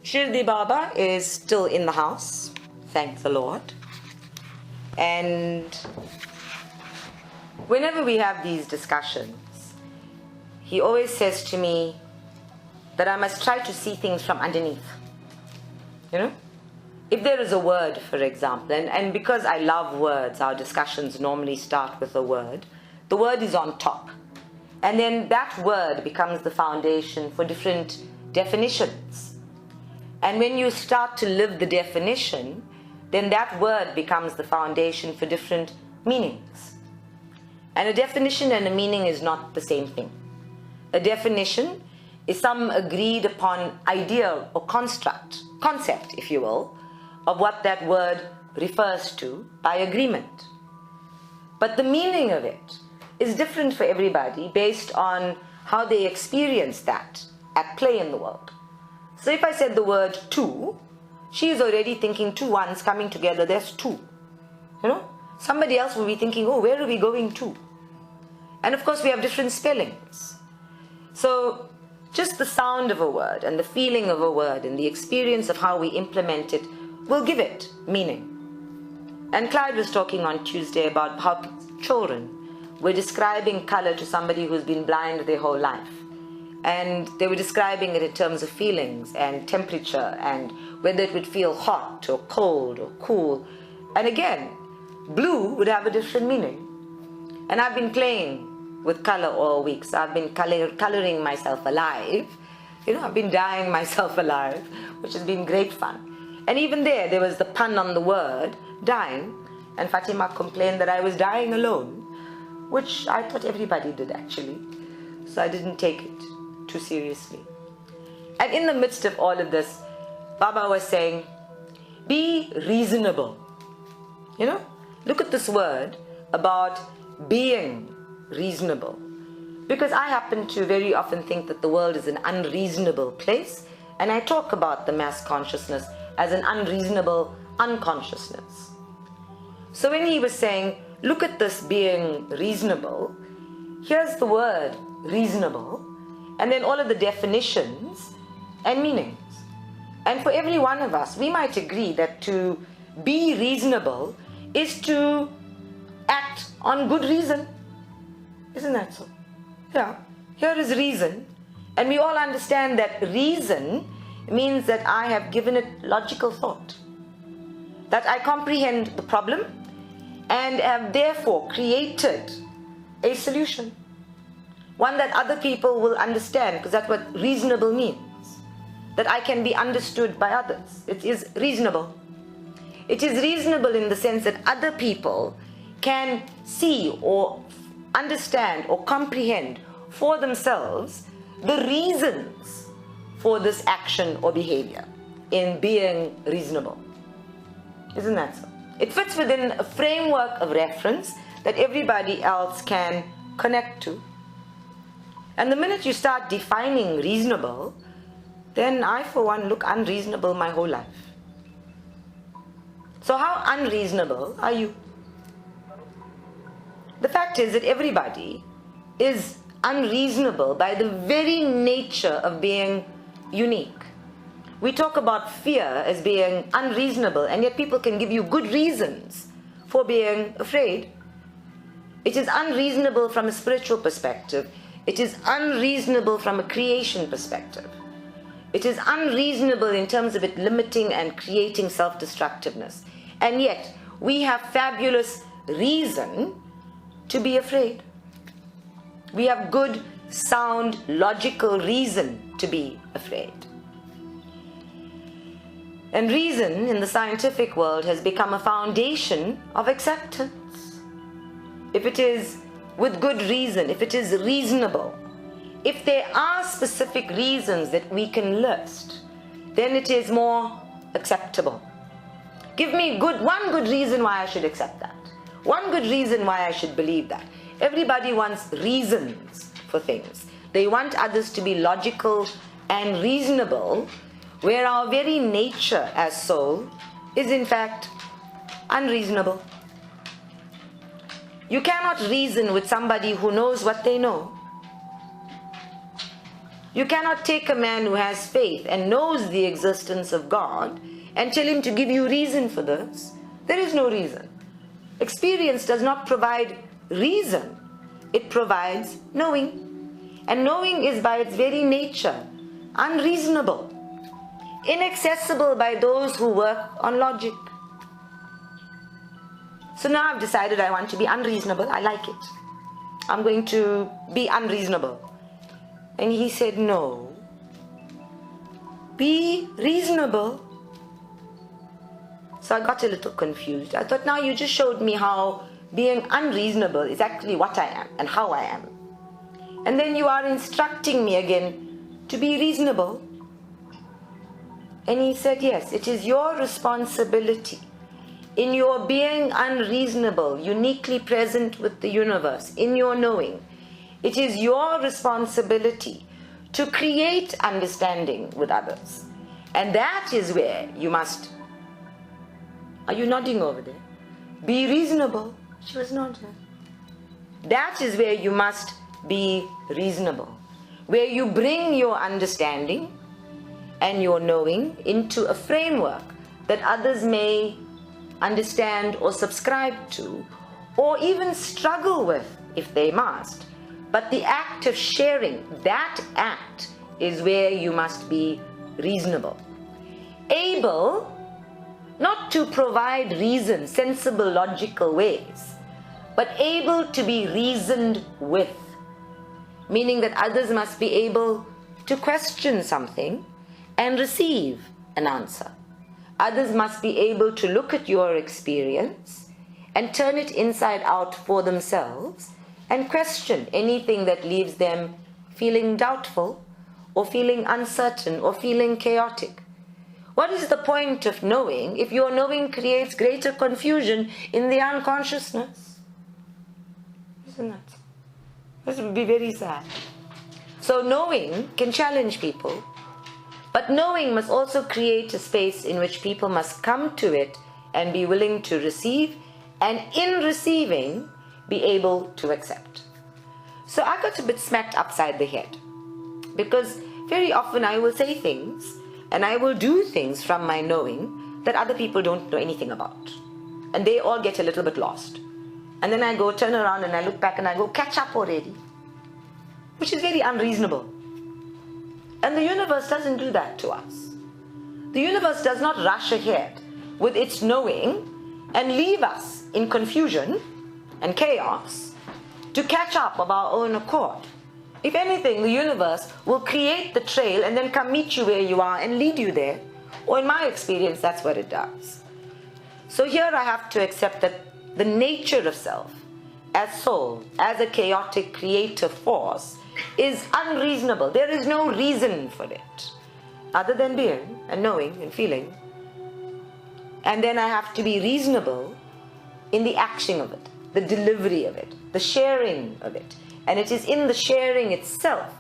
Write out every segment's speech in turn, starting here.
Shirdi Baba is still in the house, thank the Lord. And whenever we have these discussions, he always says to me that I must try to see things from underneath. You know? If there is a word, for example, and because I love words, our discussions normally start with a word. The word is on top. And then that word becomes the foundation for different definitions. And when you start to live the definition, then that word becomes the foundation for different meanings. And a definition and a meaning is not the same thing. A definition is some agreed upon idea or concept, if you will, of what that word refers to by agreement. But the meaning of it is different for everybody based on how they experience that at play in the world. So if I said the word two, she is already thinking two ones coming together, there's two. You know? Somebody else will be thinking, oh, where are we going to? And of course we have different spellings. So just the sound of a word and the feeling of a word and the experience of how we implement it will give it meaning. And Clyde was talking on Tuesday about how children were describing color to somebody who's been blind their whole life. And they were describing it in terms of feelings and temperature and whether it would feel hot or cold or cool. And again, blue would have a different meaning. And I've been playing with color all week. So I've been coloring myself alive. You know, I've been dyeing myself alive, which has been great fun. And even there was the pun on the word, dyeing. And Fatima complained that I was dying alone, which I thought everybody did actually. So I didn't take it too seriously. And in the midst of all of this, Baba was saying, be reasonable. You know, look at this word about being reasonable. Because I happen to very often think that the world is an unreasonable place, and I talk about the mass consciousness as an unreasonable unconsciousness. So when he was saying, look at this being reasonable, here's the word reasonable, and then all of the definitions and meanings. And for every one of us, we might agree that to be reasonable is to act on good reason. Isn't that so? Yeah. Here is reason. And we all understand that reason means that I have given it logical thought. That I comprehend the problem and have therefore created a solution. One that other people will understand, because that's what reasonable means. That I can be understood by others. It is reasonable. It is reasonable in the sense that other people can see or understand or comprehend for themselves the reasons for this action or behavior in being reasonable. Isn't that so? It fits within a framework of reference that everybody else can connect to. And the minute you start defining reasonable, then I, for one, look unreasonable my whole life. So how unreasonable are you? The fact is that everybody is unreasonable by the very nature of being unique. We talk about fear as being unreasonable, and yet people can give you good reasons for being afraid. It is unreasonable from a spiritual perspective. It is unreasonable from a creation perspective. It is unreasonable in terms of it limiting and creating self-destructiveness. And yet, we have fabulous reason to be afraid. We have good, sound, logical reason to be afraid. And reason in the scientific world has become a foundation of acceptance. If it is with good reason, if it is reasonable, if there are specific reasons that we can list, then it is more acceptable. Give me one good reason why I should accept that. One good reason why I should believe that. Everybody wants reasons for things. They want others to be logical and reasonable, where our very nature as soul is in fact unreasonable. You cannot reason with somebody who knows what they know. You cannot take a man who has faith and knows the existence of God and tell him to give you reason for this. There is no reason. Experience does not provide reason. It provides knowing. And knowing is by its very nature unreasonable, inaccessible by those who work on logic. So now I've decided I want to be unreasonable. I like it. I'm going to be unreasonable. And he said, no. Be reasonable. So I got a little confused. I thought, now you just showed me how being unreasonable is actually what I am and how I am. And then you are instructing me again to be reasonable. And he said, yes, it is your responsibility in your being unreasonable, uniquely present with the universe, in your knowing. It is your responsibility to create understanding with others. And that is where you must... Are you nodding over there? Be reasonable. She was nodding. That is where you must be reasonable. Where you bring your understanding and your knowing into a framework that others may understand or subscribe to, or even struggle with if they must. But the act of sharing, that act is where you must be reasonable. Able not to provide reason, sensible, logical ways, but able to be reasoned with, meaning that others must be able to question something and receive an answer. Others must be able to look at your experience and turn it inside out for themselves and question anything that leaves them feeling doubtful or feeling uncertain or feeling chaotic. What is the point of knowing if your knowing creates greater confusion in the unconsciousness? Isn't it? This would be very sad. So knowing can challenge people, but knowing must also create a space in which people must come to it and be willing to receive, and in receiving, be able to accept. So I got a bit smacked upside the head, because very often I will say things and I will do things from my knowing that other people don't know anything about, and they all get a little bit lost. And then I go turn around and I look back and I go, catch up already, which is very unreasonable. And the universe doesn't do that to us. The universe does not rush ahead with its knowing and leave us in confusion and chaos to catch up of our own accord. If anything, the universe will create the trail and then come meet you where you are and lead you there. Or in my experience, that's what it does. So here I have to accept that the nature of self, as soul, as a chaotic creative force, is unreasonable. There is no reason for it, other than being and knowing and feeling. And then I have to be reasonable in the action of it, the delivery of it, the sharing of it. And it is in the sharing itself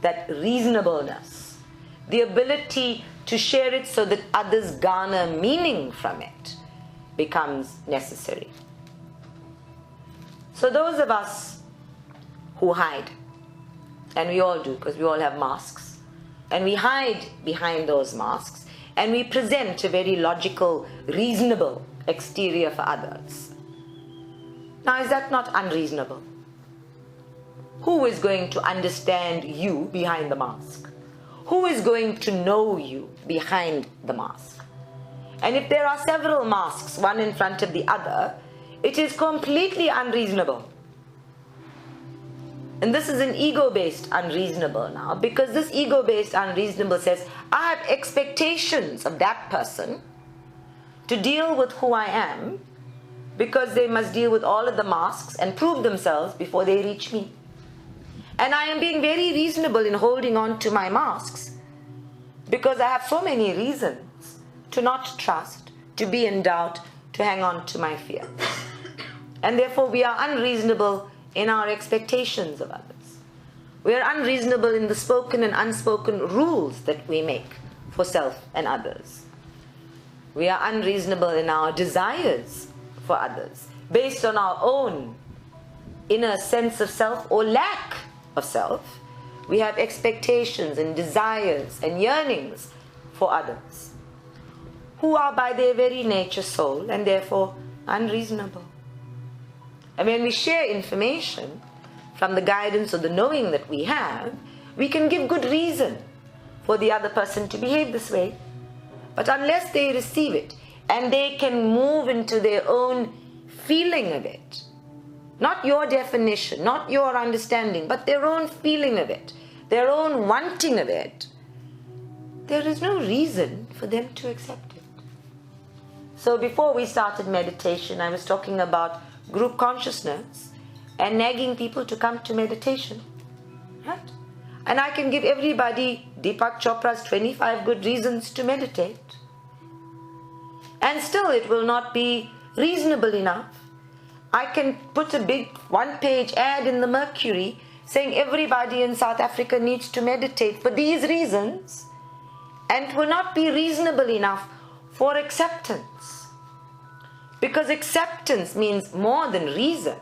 that reasonableness, the ability to share it so that others garner meaning from it, becomes necessary. So those of us who hide, and we all do, because we all have masks, and we hide behind those masks, and we present a very logical, reasonable exterior for others. Now, is that not unreasonable? Who is going to understand you behind the mask? Who is going to know you behind the mask? And if there are several masks, one in front of the other, it is completely unreasonable. And this is an ego-based unreasonable now, because this ego-based unreasonable says, I have expectations of that person to deal with who I am, because they must deal with all of the masks and prove themselves before they reach me. And I am being very reasonable in holding on to my masks, because I have so many reasons to not trust, to be in doubt, to hang on to my fear. And therefore we are unreasonable in our expectations of others. We are unreasonable in the spoken and unspoken rules that we make for self and others. We are unreasonable in our desires for others, based on our own inner sense of self or lack of self, We have expectations and desires and yearnings for others, who are by their very nature soul and therefore unreasonable. And when we share information from the guidance or the knowing that we have, we can give good reason for the other person to behave this way. But unless they receive it and they can move into their own feeling of it, not your definition, not your understanding, but their own feeling of it, their own wanting of it, there is no reason for them to accept it. So before we started meditation, I was talking about group consciousness and nagging people to come to meditation, right? And I can give everybody Deepak Chopra's 25 good reasons to meditate. And still it will not be reasonable enough. I can put a big one-page ad in the Mercury saying everybody in South Africa needs to meditate for these reasons, and it will not be reasonable enough for acceptance. Because acceptance means more than reason.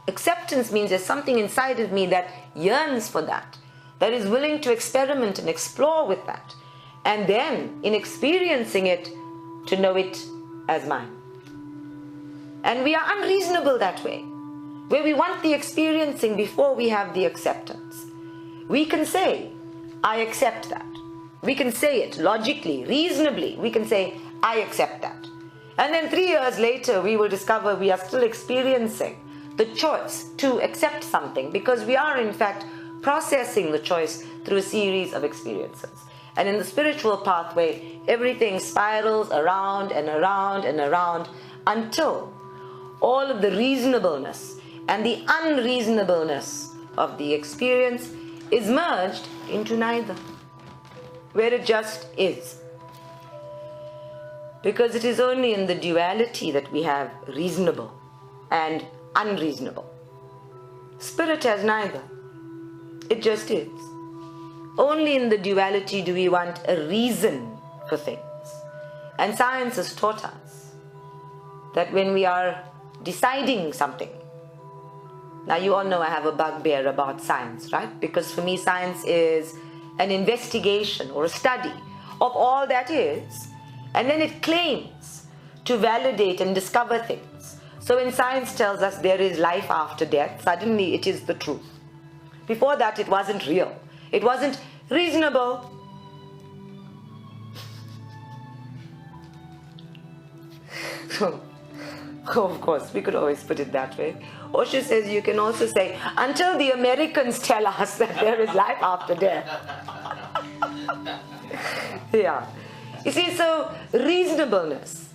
Acceptance means there's something inside of me that yearns for that is willing to experiment and explore with that, and then in experiencing it, to know it as mine. And we are unreasonable that way, where we want the experiencing before we have the acceptance. We can say, I accept that. We can say it logically, reasonably. We can say, I accept that. And then 3 years later, we will discover we are still experiencing the choice to accept something, because we are in fact processing the choice through a series of experiences. And in the spiritual pathway, everything spirals around and around and around until all of the reasonableness and the unreasonableness of the experience is merged into neither, where it just is. Because it is only in the duality that we have reasonable and unreasonable. Spirit has neither. It just is. Only in the duality do we want a reason for things. And science has taught us that when we are deciding something, now you all know I have a bugbear about science, right? Because for me science is an investigation or a study of all that is, and then it claims to validate and discover things. So when science tells us there is life after death, suddenly it is the truth. Before that it wasn't real. It wasn't reasonable. Of course, we could always put it that way. Osho says you can also say, until the Americans tell us that there is life after death. Yeah. You see, so reasonableness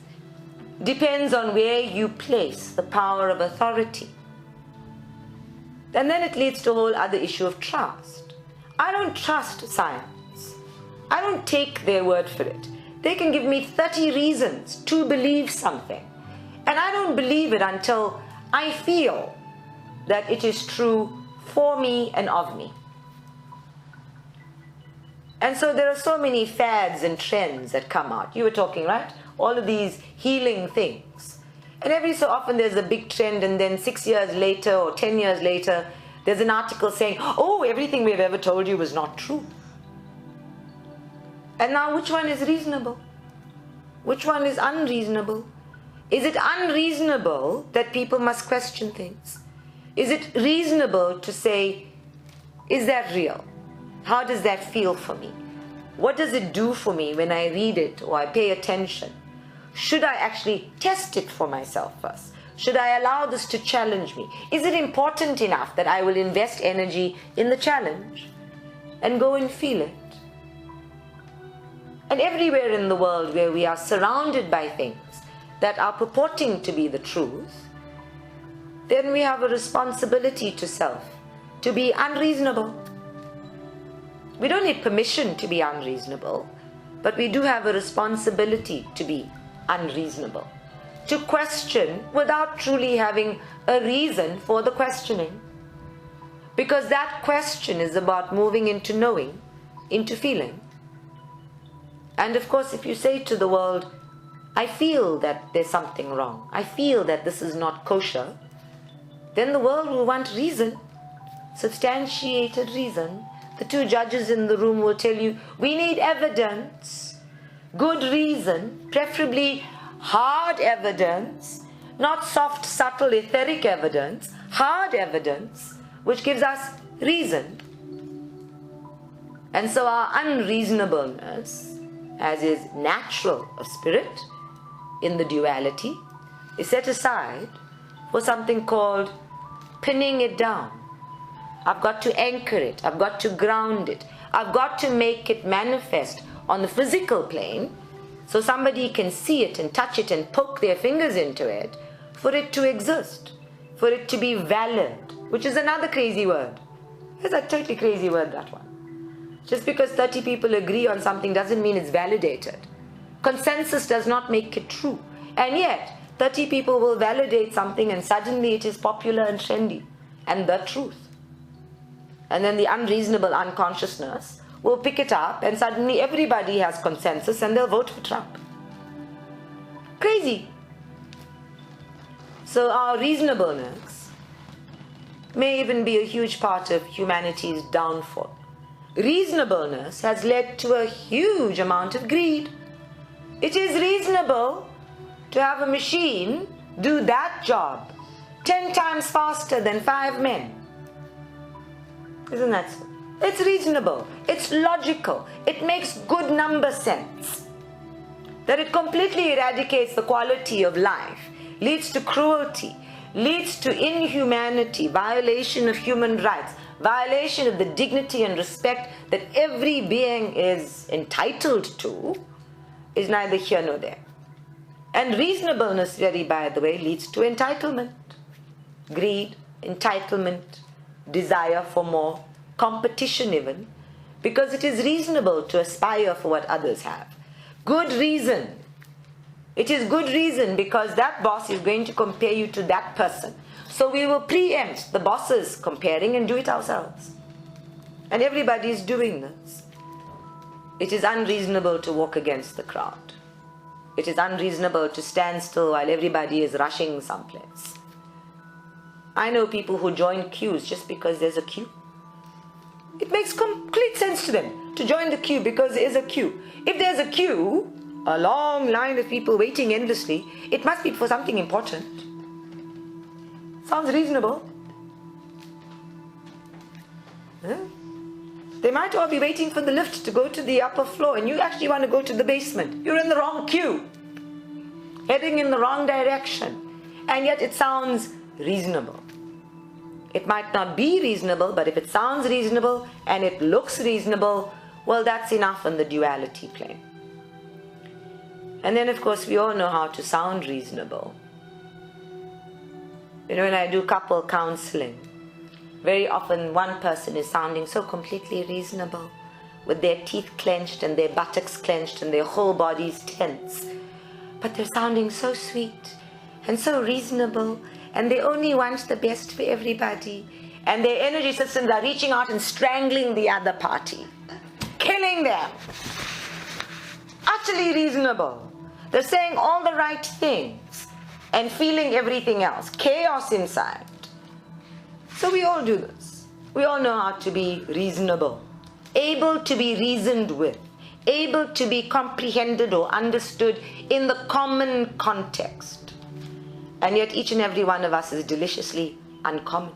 depends on where you place the power of authority. And then it leads to a whole other issue of trust. I don't trust science. I don't take their word for it. They can give me 30 reasons to believe something, and I don't believe it until I feel that it is true for me and of me. And so there are so many fads and trends that come out. You were talking, right? All of these healing things. And every so often there's a big trend, and then 6 years later or 10 years later, there's an article saying, oh, everything we've ever told you was not true. And now which one is reasonable? Which one is unreasonable? Is it unreasonable that people must question things? Is it reasonable to say, is that real? How does that feel for me? What does it do for me when I read it or I pay attention? Should I actually test it for myself first? Should I allow this to challenge me? Is it important enough that I will invest energy in the challenge and go and feel it? And everywhere in the world where we are surrounded by things that are purporting to be the truth, then we have a responsibility to self to be unreasonable. We don't need permission to be unreasonable, but we do have a responsibility to be unreasonable, to question without truly having a reason for the questioning, because that question is about moving into knowing, into feeling. And of course, if you say to the world, I feel that there's something wrong, I feel that this is not kosher, then the world will want reason, substantiated reason, the two judges in the room will tell you, we need evidence, good reason, preferably hard evidence, not soft, subtle, etheric evidence, hard evidence, which gives us reason. And so our unreasonableness, as is natural of spirit in the duality, is set aside for something called pinning it down. I've got to anchor it, I've got to ground it, I've got to make it manifest on the physical plane so somebody can see it and touch it and poke their fingers into it for it to exist, for it to be valid, which is another crazy word. It's a totally crazy word, that one. Just because 30 people agree on something doesn't mean it's validated. Consensus does not make it true. And yet, 30 people will validate something and suddenly it is popular and trendy and the truth. And then the unreasonable unconsciousness will pick it up and suddenly everybody has consensus and they'll vote for Trump. Crazy. So our reasonableness may even be a huge part of humanity's downfall. Reasonableness has led to a huge amount of greed. It is reasonable to have a machine do that job 10 times faster than 5 men. Isn't that so? It's reasonable. It's logical. It makes good number sense. That it completely eradicates the quality of life, leads to cruelty, leads to inhumanity, violation of human rights, violation of the dignity and respect that every being is entitled to, is neither here nor there. And reasonableness, very by the way, leads to entitlement, greed, entitlement, desire for more, competition even, because it is reasonable to aspire for what others have. Good reason. It is good reason because that boss is going to compare you to that person. So we will preempt the bosses comparing and do it ourselves. And everybody is doing this. It is unreasonable to walk against the crowd. It is unreasonable to stand still while everybody is rushing someplace. I know people who join queues just because there's a queue. It makes complete sense to them to join the queue because there is a queue. If there's a queue, a long line of people waiting endlessly, it must be for something important. Sounds reasonable. Huh? They might all be waiting for the lift to go to the upper floor and you actually want to go to the basement. You're in the wrong queue, heading in the wrong direction, and yet it sounds reasonable. It might not be reasonable, but if it sounds reasonable and it looks reasonable, well, that's enough on the duality plane. And then, of course, we all know how to sound reasonable. You know, when I do couple counseling, very often one person is sounding so completely reasonable, with their teeth clenched and their buttocks clenched and their whole bodies tense. But they're sounding so sweet and so reasonable, and they only want the best for everybody. And their energy systems are reaching out and strangling the other party, killing them. Utterly reasonable. They're saying all the right things and feeling everything else. Chaos inside. So we all do this. We all know how to be reasonable, able to be reasoned with, able to be comprehended or understood in the common context. And yet each and every one of us is deliciously uncommon,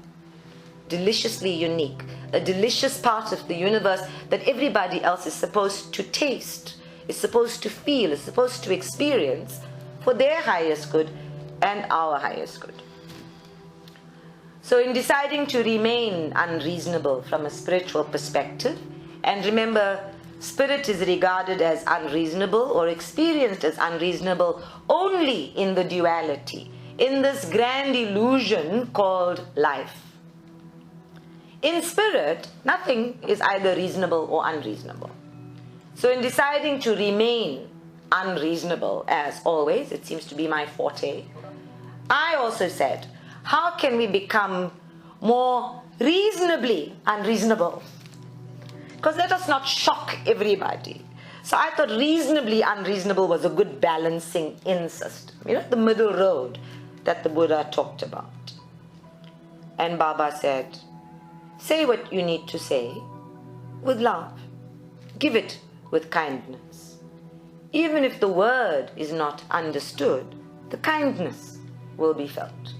deliciously unique, a delicious part of the universe that everybody else is supposed to taste, is supposed to feel, is supposed to experience for their highest good and our highest good. So in deciding to remain unreasonable from a spiritual perspective, and remember, spirit is regarded as unreasonable or experienced as unreasonable only in the duality, in this grand illusion called life. In spirit, nothing is either reasonable or unreasonable. So in deciding to remain unreasonable, as always, it seems to be my forte, I also said, how can we become more reasonably unreasonable? Because let us not shock everybody. So I thought reasonably unreasonable was a good balancing in system. You know, the middle road that the Buddha talked about. And Baba said, say what you need to say, with love. Give it with kindness. Even if the word is not understood, the kindness will be felt.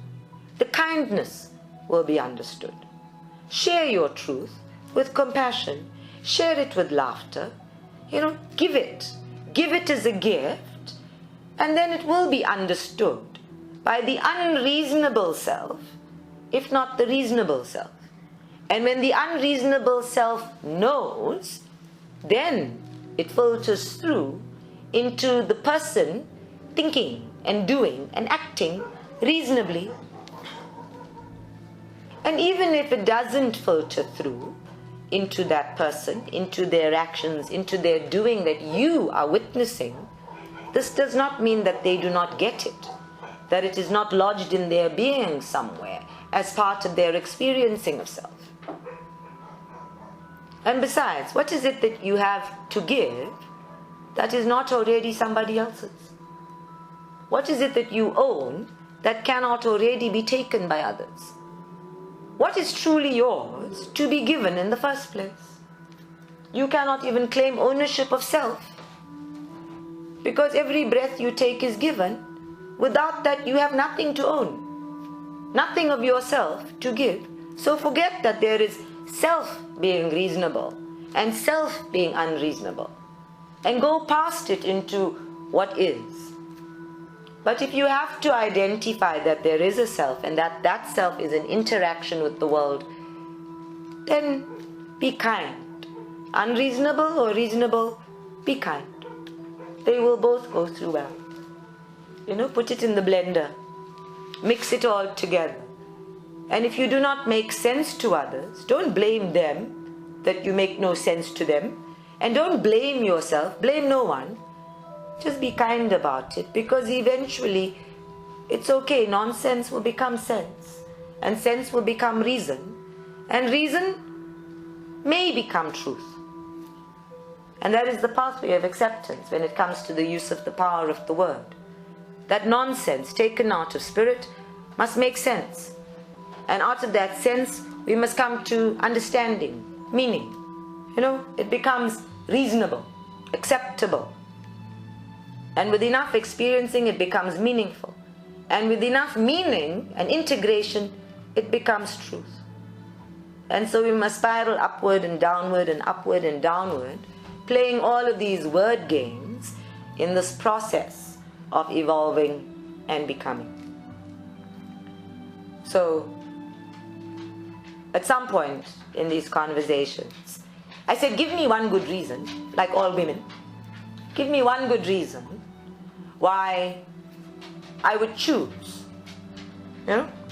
The kindness will be understood. Share your truth with compassion. Share it with laughter. Give it. Give it as a gift, and then it will be understood by the unreasonable self, if not the reasonable self. And when the unreasonable self knows, then it filters through into the person thinking and doing and acting reasonably. And even if it doesn't filter through into that person, into their actions, into their doing that you are witnessing, this does not mean that they do not get it, that it is not lodged in their being somewhere as part of their experiencing of self. And besides, what is it that you have to give that is not already somebody else's? What is it that you own that cannot already be taken by others? What is truly yours to be given in the first place? You cannot even claim ownership of self, because every breath you take is given. Without that, you have nothing to own, nothing of yourself to give. So forget that there is self being reasonable and self being unreasonable, and go past it into what is. But if you have to identify that there is a self and that that self is an interaction with the world, then be kind. Unreasonable or reasonable, be kind. They will both go through well. Put it in the blender. Mix it all together. And if you do not make sense to others, don't blame them that you make no sense to them. And don't blame yourself. Blame no one. Just be kind about it, because eventually it's okay. Nonsense will become sense, and sense will become reason, and reason may become truth. And that is the pathway of acceptance when it comes to the use of the power of the word. That nonsense taken out of spirit must make sense, and out of that sense we must come to understanding, meaning. It becomes reasonable, acceptable. And with enough experiencing, it becomes meaningful. And with enough meaning and integration, it becomes truth. And so we must spiral upward and downward and upward and downward, playing all of these word games in this process of evolving and becoming. So, at some point in these conversations, I said, give me one good reason, like all women. Give me one good reason why I would choose.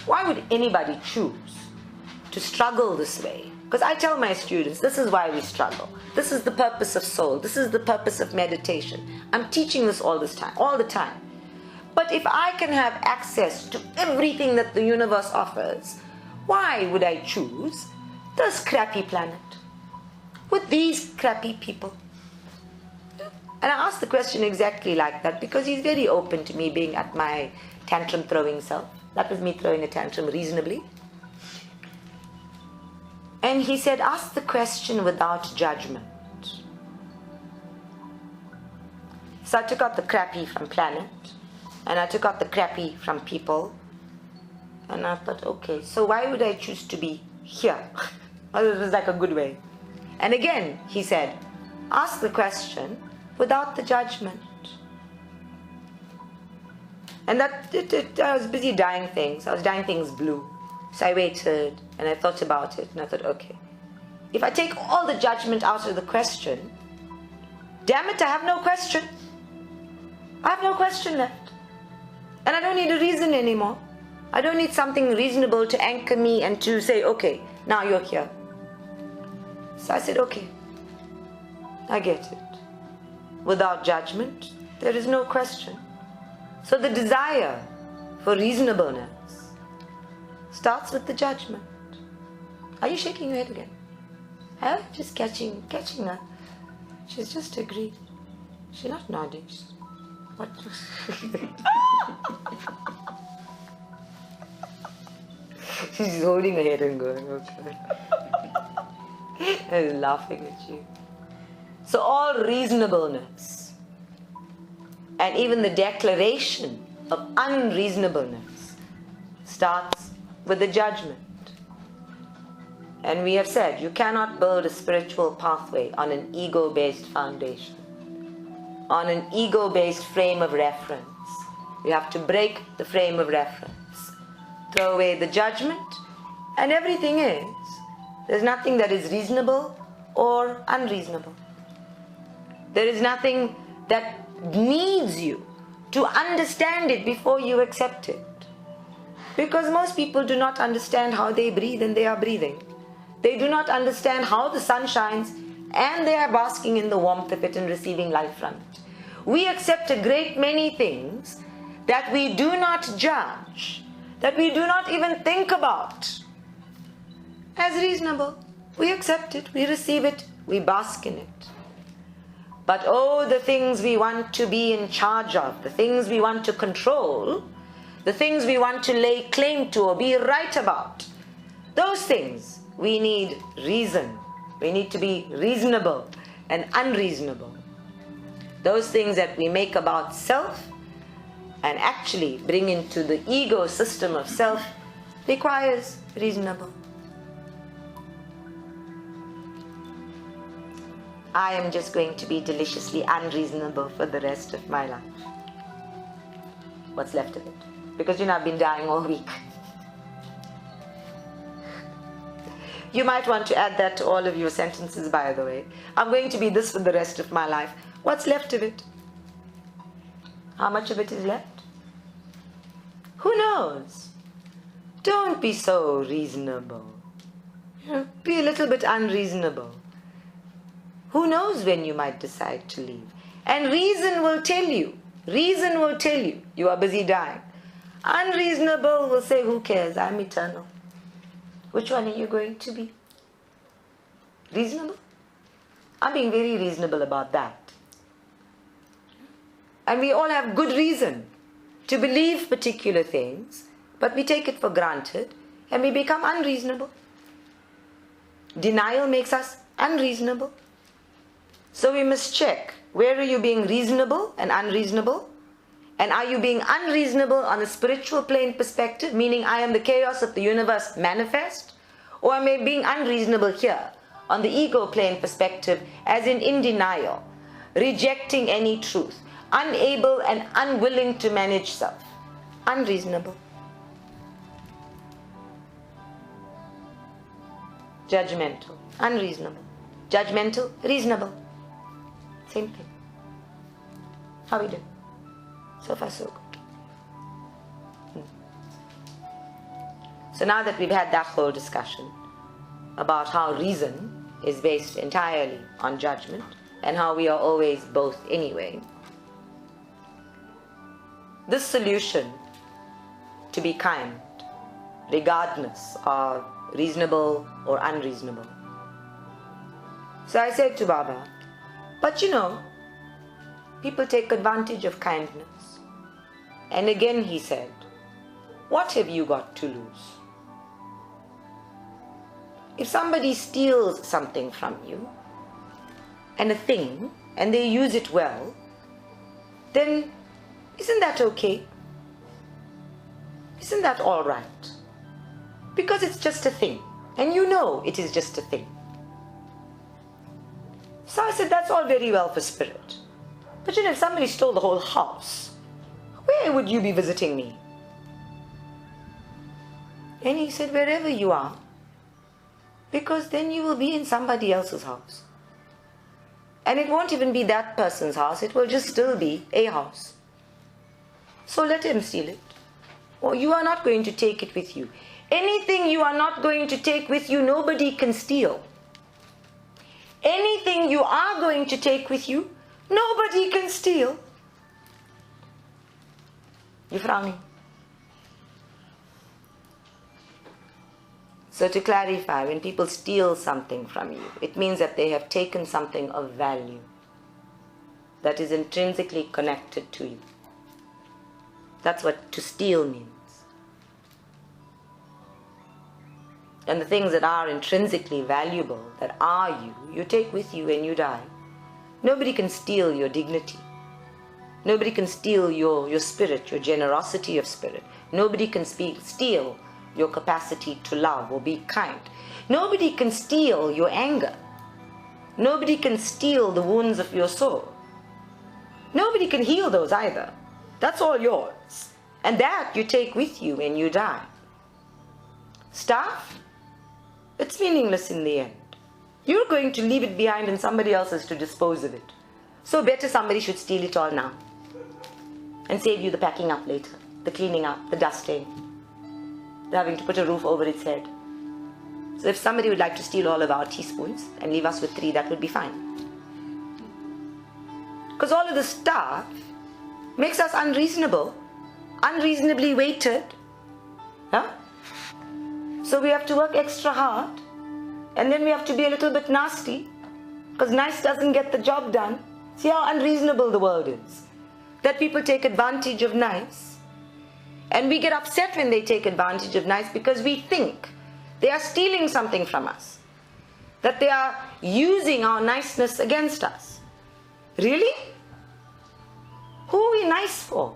Why would anybody choose to struggle this way? Because I tell my students, this is why we struggle. This is the purpose of soul. This is the purpose of meditation. I'm teaching this all the time. But if I can have access to everything that the universe offers, why would I choose this crappy planet with these crappy people? And I asked the question exactly like that, because he's very open to me being at my tantrum throwing self. That was me throwing a tantrum reasonably. And he said, ask the question without judgment. So I took out the crappy from planet, and I took out the crappy from people, and I thought, okay, so why would I choose to be here? It was like a good way. And again, he said, ask the question without the judgment. And I was busy dyeing things. I was dyeing things blue. So I waited and I thought about it, and I thought, okay, if I take all the judgment out of the question, damn it, I have no question. I have no question left. And I don't need a reason anymore. I don't need something reasonable to anchor me and to say, okay, now you're here. So I said, okay, I get it. Without judgment, there is no question. So the desire for reasonableness starts with the judgment. Are you shaking your head again? Huh? Just catching her. She's just agreed. She's not nodding. What? She's holding her head and going, okay. I was laughing at you. So all reasonableness and even the declaration of unreasonableness starts with the judgment. And we have said you cannot build a spiritual pathway on an ego-based foundation, on an ego-based frame of reference. You have to break the frame of reference, throw away the judgment, and everything is. There's nothing that is reasonable or unreasonable. There is nothing that needs you to understand it before you accept it. Because most people do not understand how they breathe and they are breathing. They do not understand how the sun shines and they are basking in the warmth of it and receiving life from it. We accept a great many things that we do not judge, that we do not even think about as reasonable. We accept it, we receive it, we bask in it. But oh, the things we want to be in charge of, the things we want to control, the things we want to lay claim to or be right about, those things we need reason. We need to be reasonable and unreasonable. Those things that we make about self and actually bring into the ego system of self requires reasonable. I am just going to be deliciously unreasonable for the rest of my life. What's left of it? Because I've been dying all week. You might want to add that to all of your sentences, by the way. I'm going to be this for the rest of my life. What's left of it? How much of it is left? Who knows? Don't be so reasonable. Be a little bit unreasonable. Who knows when you might decide to leave? And reason will tell you you are busy dying. Unreasonable will say, who cares? I'm eternal. Which one are you going to be? Reasonable? I'm being very reasonable about that. And we all have good reason to believe particular things, but we take it for granted and we become unreasonable. Denial makes us unreasonable. So we must check, where are you being reasonable and unreasonable? And are you being unreasonable on a spiritual plane perspective, meaning I am the chaos of the universe manifest? Or am I being unreasonable here on the ego plane perspective, as in denial, rejecting any truth, unable and unwilling to manage self? Unreasonable. Judgmental, unreasonable. Judgmental, reasonable. Same thing. How we do? So far so good. So now that we've had that whole discussion about how reason is based entirely on judgment and how we are always both anyway, this solution to be kind, regardless of reasonable or unreasonable. So I said to Baba, but people take advantage of kindness. And again he said, what have you got to lose? If somebody steals something from you, and a thing, and they use it well, then isn't that okay? Isn't that all right? Because it's just a thing, and it is just a thing. So I said, that's all very well for spirit. But if somebody stole the whole house, where would you be visiting me? And he said, wherever you are, because then you will be in somebody else's house. And it won't even be that person's house, it will just still be a house. So let him steal it. Or you are not going to take it with you. Anything you are not going to take with you, nobody can steal. Anything you are going to take with you, nobody can steal. You're frowning. So to clarify, when people steal something from you, it means that they have taken something of value that is intrinsically connected to you. That's what to steal means. And the things that are intrinsically valuable, that are you, you take with you when you die. Nobody can steal your dignity. Nobody can steal your spirit, your generosity of spirit. Nobody can steal your capacity to love or be kind. Nobody can steal your anger. Nobody can steal the wounds of your soul. Nobody can heal those either. That's all yours. And that you take with you when you die. Stuff, it's meaningless in the end. You're going to leave it behind and somebody else has to dispose of it. So better somebody should steal it all now and save you the packing up later, the cleaning up, the dusting, the having to put a roof over its head. So if somebody would like to steal all of our teaspoons and leave us with 3, that would be fine. Because all of the stuff makes us unreasonable, unreasonably weighted. Huh? So we have to work extra hard, and then we have to be a little bit nasty, because nice doesn't get the job done. See how unreasonable the world is. That people take advantage of nice, and we get upset when they take advantage of nice because we think they are stealing something from us, that they are using our niceness against us. Really? Who are we nice for?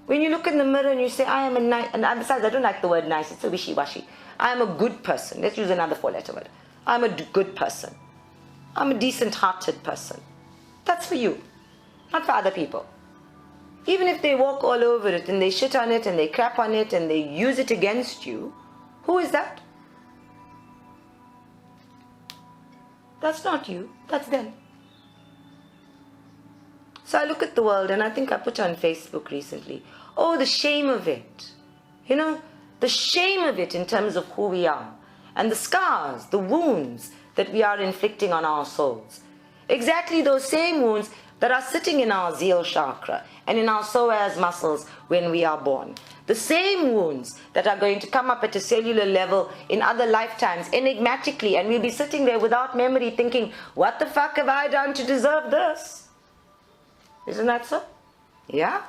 When you look in the mirror and you say, I am a nice, and besides I don't like the word nice, it's so wishy-washy. I am a good person. Let's use another 4-letter word. I'm a good person. I'm a decent-hearted person. That's for you, not for other people. Even if they walk all over it and they shit on it and they crap on it and they use it against you, who is that? That's not you, that's them. So I look at the world, and I think I put on Facebook recently, oh, the shame of it. You know, the shame of it in terms of who we are. And the scars, the wounds that we are inflicting on our souls. Exactly those same wounds that are sitting in our zeal chakra and in our psoas muscles when we are born. The same wounds that are going to come up at a cellular level in other lifetimes, enigmatically, and we'll be sitting there without memory thinking, what the fuck have I done to deserve this? Isn't that so? Yeah.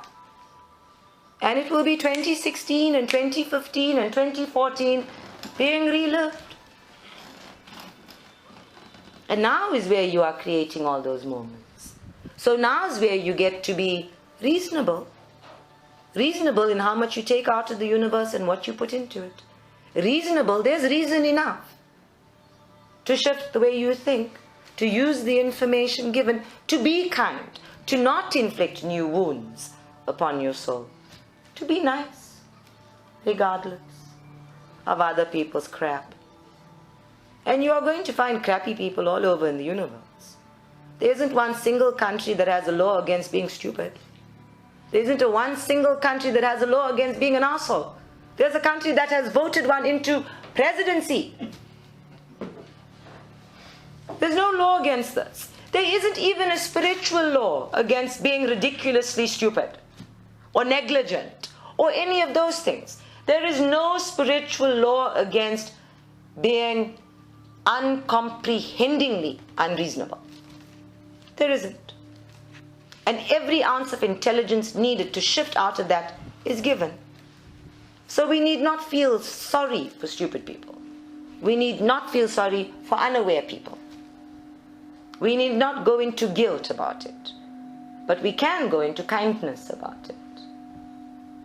And it will be 2016 and 2015 and 2014 being relived. And now is where you are creating all those moments. So now is where you get to be reasonable. Reasonable in how much you take out of the universe and what you put into it. Reasonable, there's reason enough to shift the way you think, to use the information given, to be kind, to not inflict new wounds upon your soul, to be nice, regardless of other people's crap. And you are going to find crappy people all over in the universe. There isn't one single country that has a law against being stupid. There isn't one single country that has a law against being an arsehole. There's a country that has voted one into presidency. There's no law against this. There isn't even a spiritual law against being ridiculously stupid or negligent or any of those things. There is no spiritual law against being uncomprehendingly unreasonable. There isn't. And every ounce of intelligence needed to shift out of that is given. So we need not feel sorry for stupid people. We need not feel sorry for unaware people. We need not go into guilt about it, but we can go into kindness about it.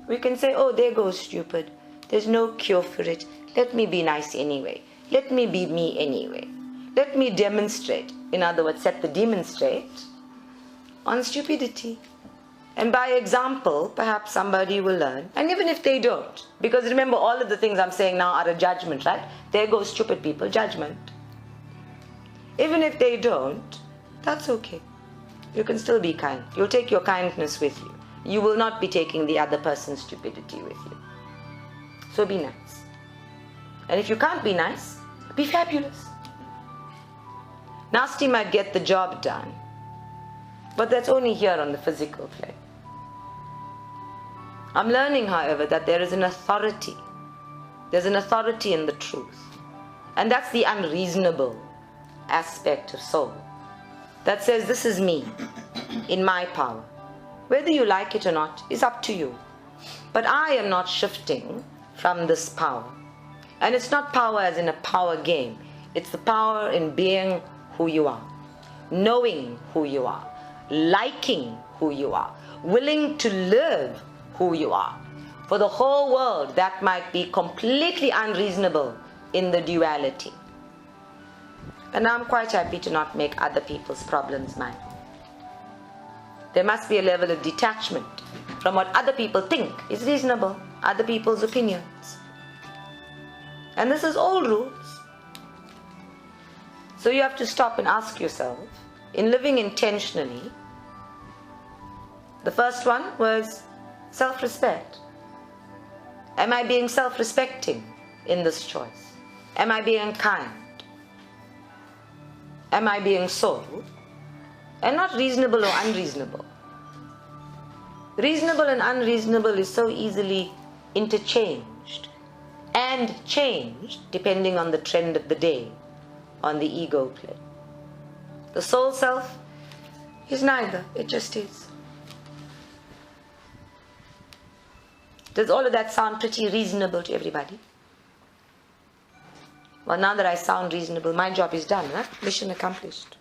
We can say, oh, there goes stupid. There's no cure for it. Let me be nice anyway. Let me be me anyway. Let me demonstrate, in other words, set the demonstrate on stupidity. And by example, perhaps somebody will learn. And even if they don't, because remember, all of the things I'm saying now are a judgment, right? There goes stupid people, judgment. Even if they don't, that's okay. You can still be kind. You'll take your kindness with you. You will not be taking the other person's stupidity with you. So be nice. And if you can't be nice, be fabulous. Nasty might get the job done, but that's only here on the physical plane. I'm learning, however, that there is an authority. There's an authority in the truth. And that's the unreasonable aspect of soul. That says, this is me, in my power. Whether you like it or not is up to you. But I am not shifting from this power. And it's not power as in a power game. It's the power in being who you are, knowing who you are, liking who you are, willing to live who you are. For the whole world, that might be completely unreasonable in the duality. And I'm quite happy to not make other people's problems mine. There must be a level of detachment from what other people think is reasonable, other people's opinions. And this is all rules. So you have to stop and ask yourself, in living intentionally, the first one was self-respect. Am I being self-respecting in this choice? Am I being kind? Am I being soul? And not reasonable or unreasonable. Reasonable and unreasonable is so easily interchanged and changed depending on the trend of the day, on the ego plane. The soul self is neither, it just is. Does all of that sound pretty reasonable to everybody? Well, now that I sound reasonable, my job is done, right? Mission accomplished.